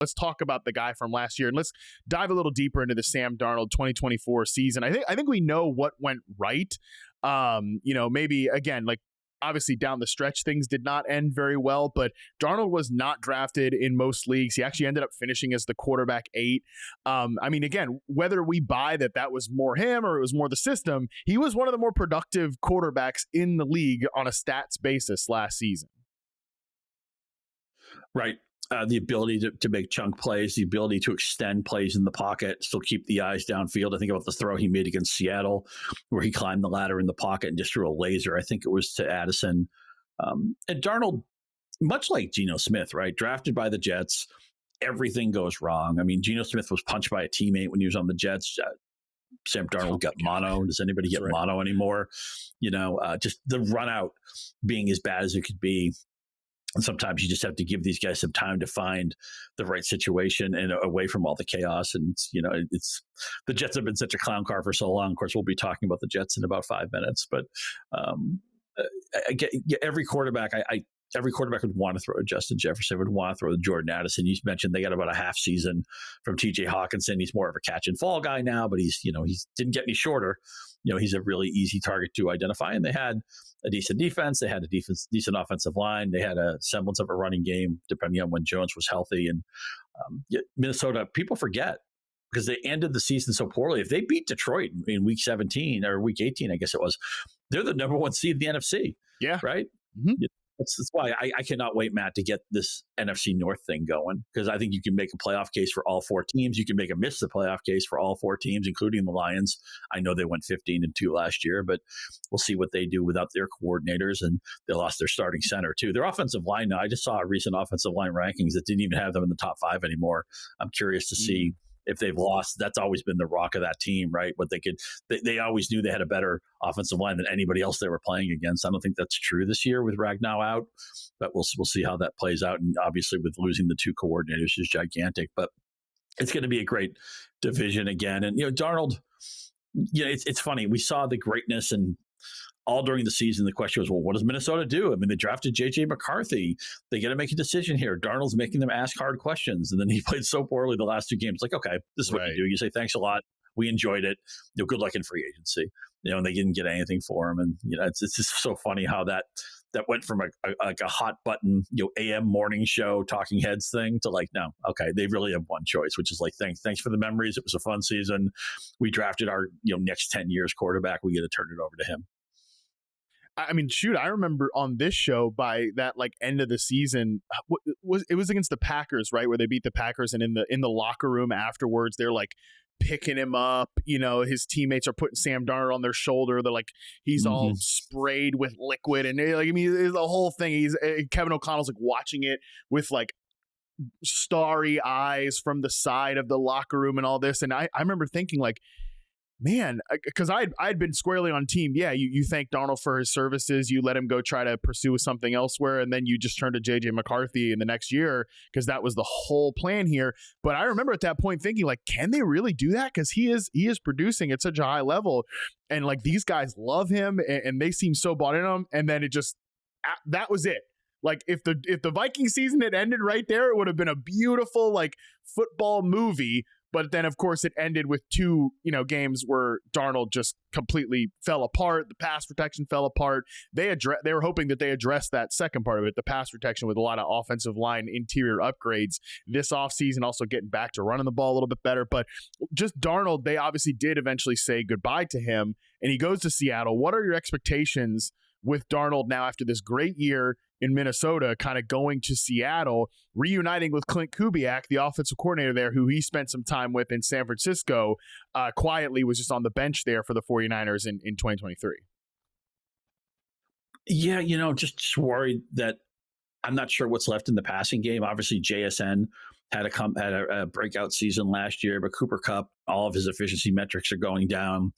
Let's talk about the guy from last year, and let's dive a little deeper into the Sam Darnold 2024 season. I think we know what went right. Maybe again, like obviously down the stretch, things did not end very well, but Darnold was not drafted in most leagues. He actually ended up finishing as the quarterback 8. Again, whether we buy that was more him or it was more the system, he was one of the more productive quarterbacks in the league on a stats basis last season. Right. The ability to make chunk plays, the ability to extend plays in the pocket, still keep the eyes downfield. I think about the throw he made against Seattle where he climbed the ladder in the pocket and just threw a laser. I think it was to Addison. And Darnold, much like Geno Smith, right? Drafted by the Jets, everything goes wrong. I mean, Geno Smith was punched by a teammate when he was on the Jets. Sam Darnold got mono. Does anybody get mono anymore? Just the run out being as bad as it could be. And sometimes you just have to give these guys some time to find the right situation and away from all the chaos. And, it's the Jets have been such a clown car for so long. Of course, we'll be talking about the Jets in about 5 minutes. But every quarterback, every quarterback would want to throw to Justin Jefferson, would want to throw to Jordan Addison. You mentioned they got about a half season from TJ Hawkinson. He's more of a catch and fall guy now, but he didn't get any shorter. He's a really easy target to identify. And they had a decent defense. They had a decent offensive line. They had a semblance of a running game, depending on when Jones was healthy. And Minnesota, people forget because they ended the season so poorly. If they beat Detroit in week 17 or week 18, I guess it was, they're the number 1 seed in the NFC. Yeah. Right? Mm-hmm. That's why I cannot wait, Matt, to get this NFC North thing going, because I think you can make a playoff case for all 4 teams. You can make a miss the playoff case for all 4 teams, including the Lions. I know they went 15-2 last year, but we'll see what they do without their coordinators, and they lost their starting center too. Their offensive line now, I just saw a recent offensive line rankings that didn't even have them in the top 5 anymore. I'm curious to see if they've lost. That's always been the rock of that team, right? What they always knew they had a better offensive line than anybody else they were playing against. I don't think that's true this year with Ragnow out, but we'll see how that plays out. And obviously with losing the 2 coordinators is gigantic, but it's going to be a great division again. And, Darnold, it's funny. We saw the greatness and all during the season, the question was, well, what does Minnesota do? I mean, they drafted J.J. McCarthy. They got to make a decision here. Darnold's making them ask hard questions. And then he played so poorly the last 2 games. Like, okay, this is what you do. You say, thanks a lot. We enjoyed it. Good luck in free agency. And they didn't get anything for him. And, it's just so funny how that went from a hot button, AM morning show talking heads thing to like, no, okay, they really have one choice, which is like, thanks for the memories. It was a fun season. We drafted our, next 10 years quarterback. We got to turn it over to him. I mean, shoot, I remember on this show by that end of the season, it was against the Packers, right? Where they beat the Packers, and in the locker room afterwards, they're like picking him up. His teammates are putting Sam Darnold on their shoulder. They're like, he's all sprayed with liquid, and the whole thing. Kevin O'Connell's like watching it with like starry eyes from the side of the locker room and all this. And I remember thinking like, man, because I'd been squarely on team. Yeah, you thank Darnold for his services. You let him go try to pursue something elsewhere, and then you just turn to J.J. McCarthy in the next year because that was the whole plan here. But I remember at that point thinking, like, can they really do that? Because he is producing at such a high level, and like these guys love him, and they seem so bought in on him. And then that was it. Like if the Viking season had ended right there, it would have been a beautiful like football movie. But then, of course, it ended with 2, games where Darnold just completely fell apart. The pass protection fell apart. They were hoping that they addressed that second part of it, the pass protection, with a lot of offensive line interior upgrades this offseason, also getting back to running the ball a little bit better. But just Darnold, they obviously did eventually say goodbye to him, and he goes to Seattle. What are your expectations with Darnold now after this great year in Minnesota, kind of going to Seattle, reuniting with Clint Kubiak, the offensive coordinator there, who he spent some time with in San Francisco, quietly was just on the bench there for the 49ers in 2023? Yeah, just worried that I'm not sure what's left in the passing game. Obviously, JSN had a breakout season last year, but Cooper Kupp, all of his efficiency metrics are going down.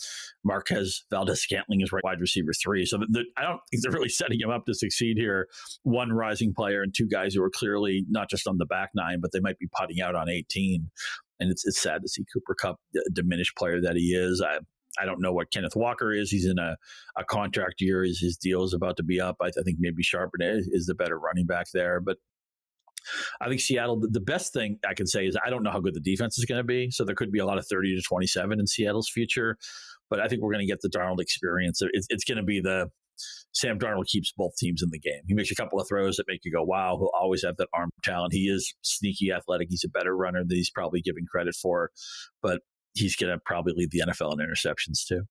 Marquez Valdez-Scantling is wide receiver 3. So I don't think they're really setting him up to succeed here. 1 rising player and 2 guys who are clearly not just on the back 9, but they might be putting out on 18. And it's sad to see Cooper Kupp, the diminished player that he is. I don't know what Kenneth Walker is. He's in a contract year. His deal is about to be up. I think maybe Charbonnet is the better running back there. But I think Seattle, the best thing I can say is I don't know how good the defense is going to be. So there could be a lot of 30-27 in Seattle's future. But I think we're going to get the Darnold experience. It's going to be the Sam Darnold keeps both teams in the game. He makes a couple of throws that make you go, wow, he'll always have that arm talent. He is sneaky athletic. He's a better runner than he's probably given credit for. But he's going to probably lead the NFL in interceptions too.